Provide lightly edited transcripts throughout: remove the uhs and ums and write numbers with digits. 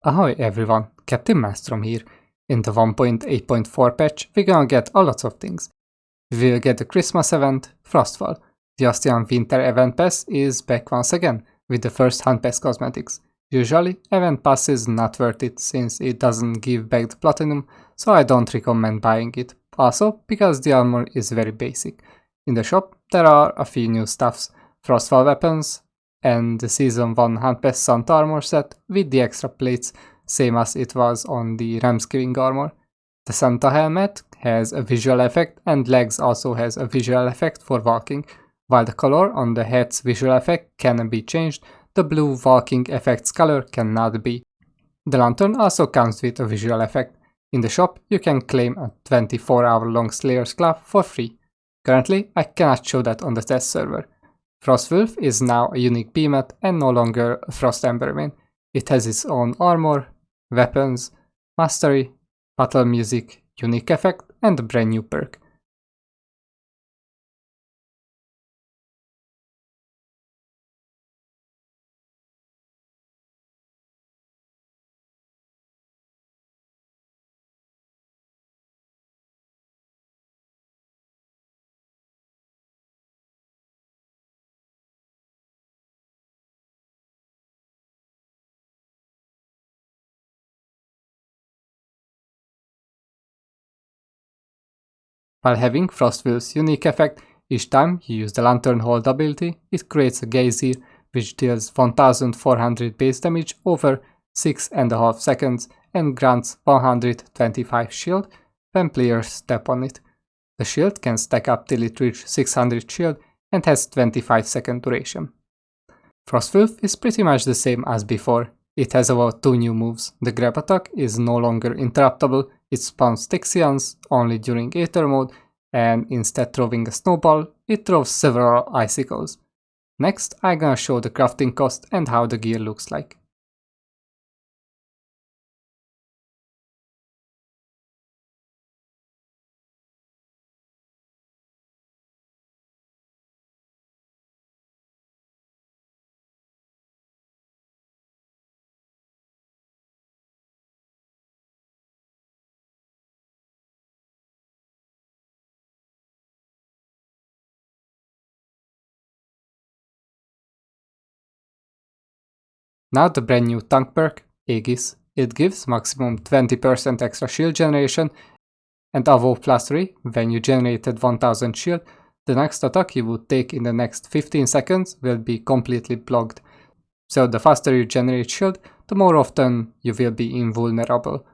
Ahoy everyone, Captain Maelstrom here. In the 1.8.4 patch, we're gonna get a lot of things. We will get the Christmas event, Frostfall. The Astion Winter Event Pass is back once again, with the first Hunt Pass cosmetics. Usually, Event Pass is not worth it since it doesn't give back the platinum, so I don't recommend buying it. Also, because the armor is very basic. In the shop, there are a few new stuffs, Frostfall weapons, and the Season 1 Hunt Pass Santa armor set with the extra plates, same as it was on the Ramsgiving armor. The Santa helmet has a visual effect and legs also has a visual effect for walking. While the color on the hat's visual effect can be changed, the blue walking effect's color cannot be. The lantern also comes with a visual effect. In the shop, you can claim a 24-hour-long Slayer's Club for free. Currently, I cannot show that on the test server. Frostwolf is now a unique behemoth and no longer a Frost Emberman. It has its own armor, weapons, mastery, battle music, unique effect, and a brand new perk. While having Frostwolf's unique effect, each time you use the Lantern Hold ability, it creates a Geyser which deals 1400 base damage over 6.5 seconds and grants 125 shield when players tap on it. The shield can stack up till it reaches 600 shield and has 25 second duration. Frostwolf is pretty much the same as before. It has about 2 new moves. The grab attack is no longer interruptible, it spawns Texians only during Aether mode, and instead throwing a snowball, it throws several icicles. Next, I'm gonna show the crafting cost and how the gear looks like. Now the brand new tank perk, Aegis. It gives maximum 20% extra shield generation, and above +3, when you generated 1000 shield, the next attack you would take in the next 15 seconds will be completely blocked. So the faster you generate shield, the more often you will be invulnerable.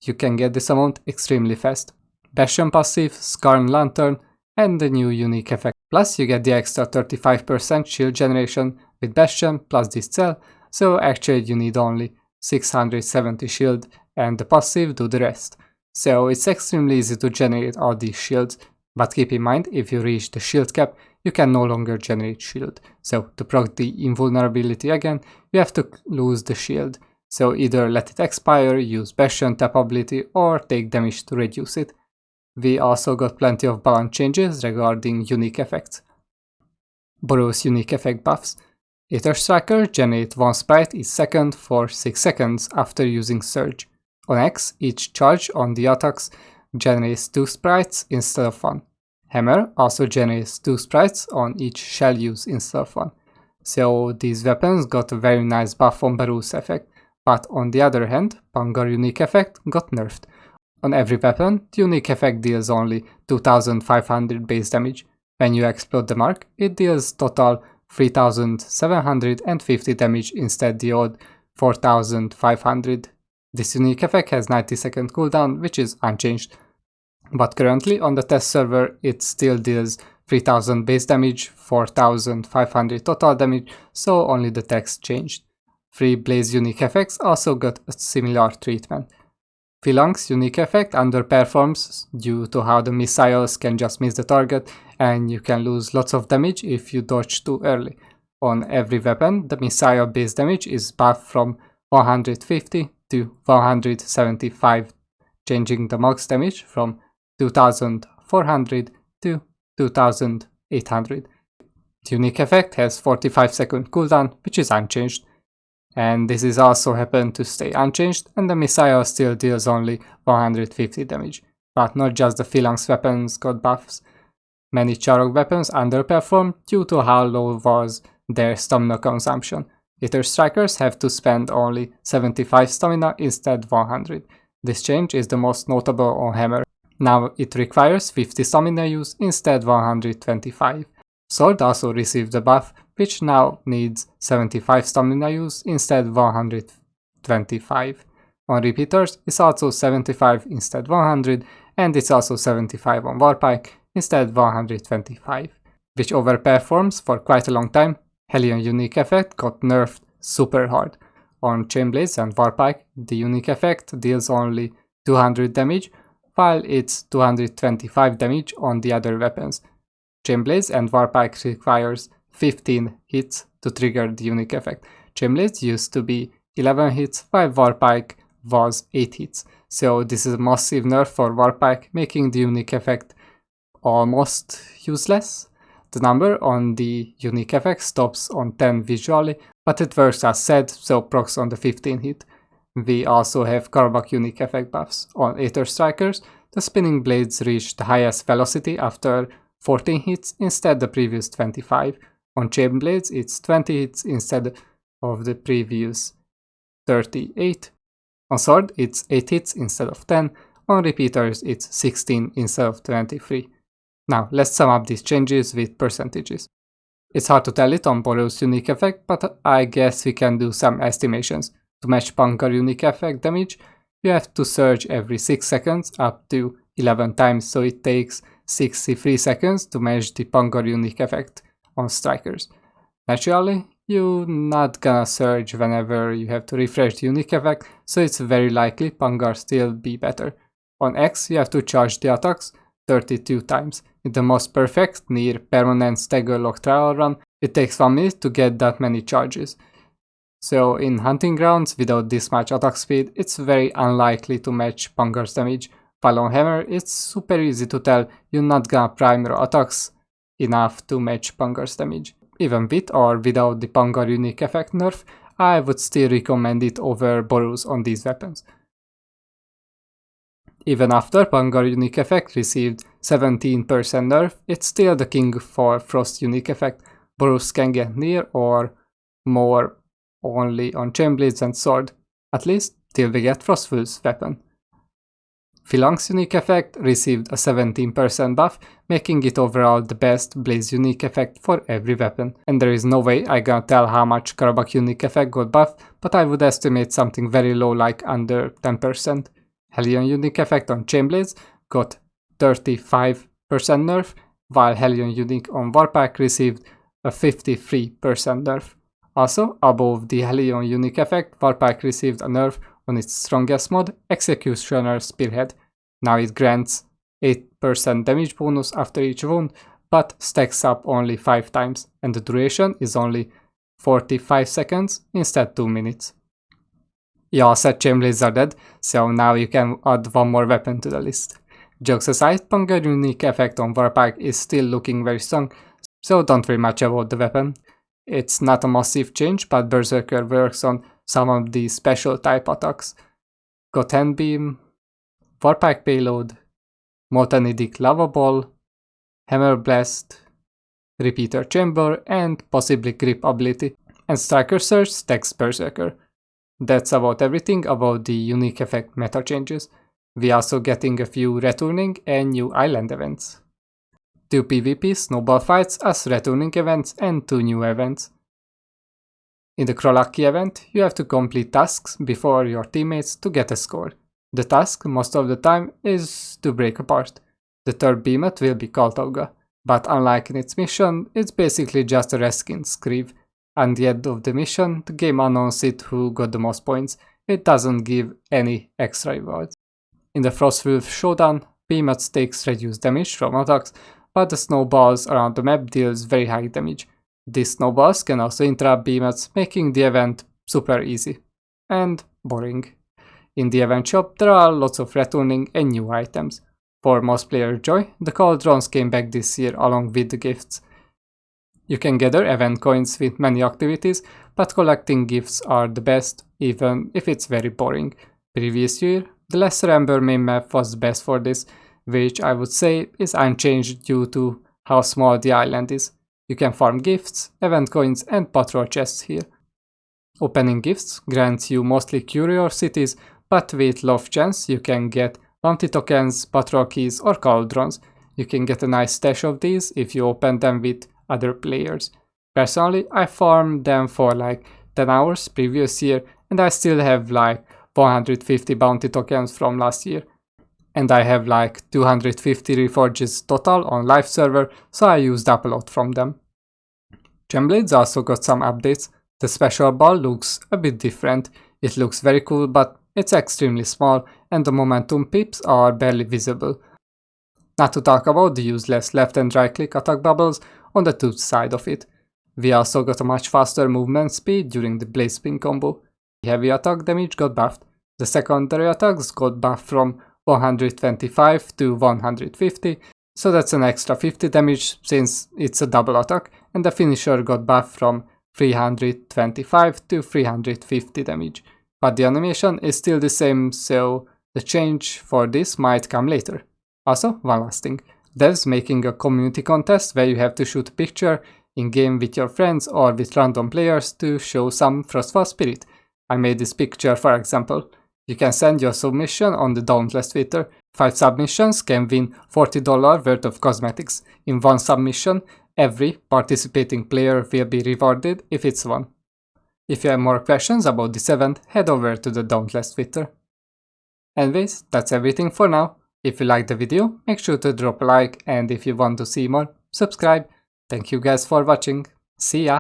You can get this amount extremely fast. Bastion passive, Skarn Lantern, and the new unique effect. Plus you get the extra 35% shield generation with Bastion plus this cell, so actually you need only 670 shield and the passive do the rest. So it's extremely easy to generate all these shields, but keep in mind if you reach the shield cap, you can no longer generate shield. So to proc the invulnerability again, you have to lose the shield. So either let it expire, use Bastion tap ability, or take damage to reduce it. We also got plenty of balance changes regarding unique effects. Boros unique effect buffs. Aether Striker generates 1 sprite each second for 6 seconds after using Surge. On X, each charge on the attacks generates 2 sprites instead of 1. Hammer also generates 2 sprites on each shell use instead of 1. So these weapons got a very nice buff on Boros effect, but on the other hand, Pangar unique effect got nerfed. On every weapon, the unique effect deals only 2500 base damage. When you explode the mark, it deals total 3750 damage instead the odd 4500. This unique effect has 90 second cooldown, which is unchanged. But currently on the test server it still deals 3000 base damage, 4500 total damage, so only the text changed. 3 Blaze unique effects also got a similar treatment. Phalanx unique effect underperforms due to how the missiles can just miss the target and you can lose lots of damage if you dodge too early. On every weapon, the missile base damage is buffed from 150 to 175, changing the max damage from 2400 to 2800. The unique effect has 45-second cooldown, which is unchanged. And this is also happened to stay unchanged, and the Messiah still deals only 150 damage. But not just the Phalanx weapons got buffs. Many Charog weapons underperformed due to how low was their stamina consumption. Aether Strikers have to spend only 75 stamina instead 100. This change is the most notable on Hammer. Now it requires 50 stamina use instead 125. Sword also received a buff, which now needs 75 stamina use instead 125. On Repeaters, it's also 75 instead 100, and it's also 75 on Warpike instead 125, which overperforms for quite a long time. Hellion unique effect got nerfed super hard. On Chainblades and Warpike, the unique effect deals only 200 damage, while it's 225 damage on the other weapons. Chainblades and Warpike requires 15 hits to trigger the unique effect. Chainblades used to be 11 hits, while Warpike was 8 hits. So this is a massive nerf for Warpike, making the unique effect almost useless. The number on the unique effect stops on 10 visually, but it works as said, so procs on the 15 hit. We also have Karabakh unique effect buffs. On Aether Strikers, the spinning blades reach the highest velocity after 14 hits instead the previous 25. On Chainblades, it's 20 hits instead of the previous 38. On Sword, it's 8 hits instead of 10. On Repeaters, it's 16 instead of 23. Now, let's sum up these changes with percentages. It's hard to tell it on Boros unique effect, but I guess we can do some estimations. To match Punkar unique effect damage, you have to surge every 6 seconds up to 11 times, so it takes 63 seconds to match the Punkar unique effect on Strikers. Naturally, you're not gonna surge whenever you have to refresh the unique effect, so it's very likely Punkar still be better. On X, you have to charge the attacks 32 times. In the most perfect, near permanent stagger lock trial run, it takes 1 minute to get that many charges. So in Hunting Grounds, without this much attack speed, it's very unlikely to match Punkar's damage, while on Hammer, it's super easy to tell you're not gonna prime your attacks enough to match Punkar's damage. Even with or without the Punkar unique effect nerf, I would still recommend it over Boros on these weapons. Even after Punkar unique effect received 17% nerf, it's still the king for Frost unique effect. Boros can get near or more only on Chainblades and Sword, at least till we get Frostwolf's weapon. Phalanx unique effect received a 17% buff, making it overall the best Blaze unique effect for every weapon. And there is no way I gonna tell how much Karabakh unique effect got buffed, but I would estimate something very low like under 10%. Hellion unique effect on Chainblades got 35% nerf, while Hellion unique on Warpike received a 53% nerf. Also, above the Hellion unique effect, Warpike received a nerf on its strongest mod, Executioner Spearhead. Now it grants 8% damage bonus after each wound, but stacks up only 5 times, and the duration is only 45 seconds instead 2 minutes. You all said Chainblades are dead, so now you can add one more weapon to the list. Jokes aside, Punkar unique effect on Warpike is still looking very strong, so don't worry much about the weapon. It's not a massive change, but Berserker works on some of the special type attacks. Got Hand Beam, Warpike Payload, Moltenidic Lava Ball, Hammer Blast, Repeater Chamber, and possibly Grip ability. And Striker Surge stacks Berserker. That's about everything about the unique effect meta changes. We also getting a few returning and new island events. 2 PvP snowball fights as returning events and 2 new events. In the Krolaki event, you have to complete tasks before your teammates to get a score. The task, most of the time, is to break apart. The third behemoth will be called Auga, but unlike in its mission, it's basically just a reskin Screeve. At the end of the mission, the game announces who got the most points. It doesn't give any extra rewards. In the Frostwolf Showdown, behemoths takes reduced damage from attacks, but the snowballs around the map deals very high damage. These snowballs can also interrupt behemoths, making the event super easy and boring. In the event shop, there are lots of returning and new items. For most players' joy, the cauldrons came back this year along with the gifts. You can gather event coins with many activities, but collecting gifts are the best, even if it's very boring. Previous year, the Lesser Ember main map was the best for this, which I would say is unchanged due to how small the island is. You can farm gifts, event coins and patrol chests here. Opening gifts grants you mostly curiosities, but with low chance you can get bounty tokens, patrol keys or cauldrons. You can get a nice stash of these if you open them with other players. Personally, I farmed them for like 10 hours previous year and I still have like 150 bounty tokens from last year. And I have like 250 reforges total on live server, so I used up a lot from them. Gemblades also got some updates. The special ball looks a bit different. It looks very cool, but it's extremely small and the momentum pips are barely visible. Not to talk about the useless left and right click attack bubbles on the tooth side of it. We also got a much faster movement speed during the Blaze Spin combo. The heavy attack damage got buffed. The secondary attacks got buffed from 125 to 150, so that's an extra 50 damage since it's a double attack, and the finisher got buffed from 325 to 350 damage. But the animation is still the same, so the change for this might come later. Also, one last thing. Devs making a community contest where you have to shoot a picture in-game with your friends or with random players to show some Frostfall spirit. I made this picture for example. You can send your submission on the Dauntless Twitter. 5 submissions can win $40 worth of cosmetics. In one submission, every participating player will be rewarded if it's won. If you have more questions about this event, head over to the Dauntless Twitter. Anyways, that's everything for now. If you liked the video, make sure to drop a like, and if you want to see more, subscribe. Thank you guys for watching. See ya!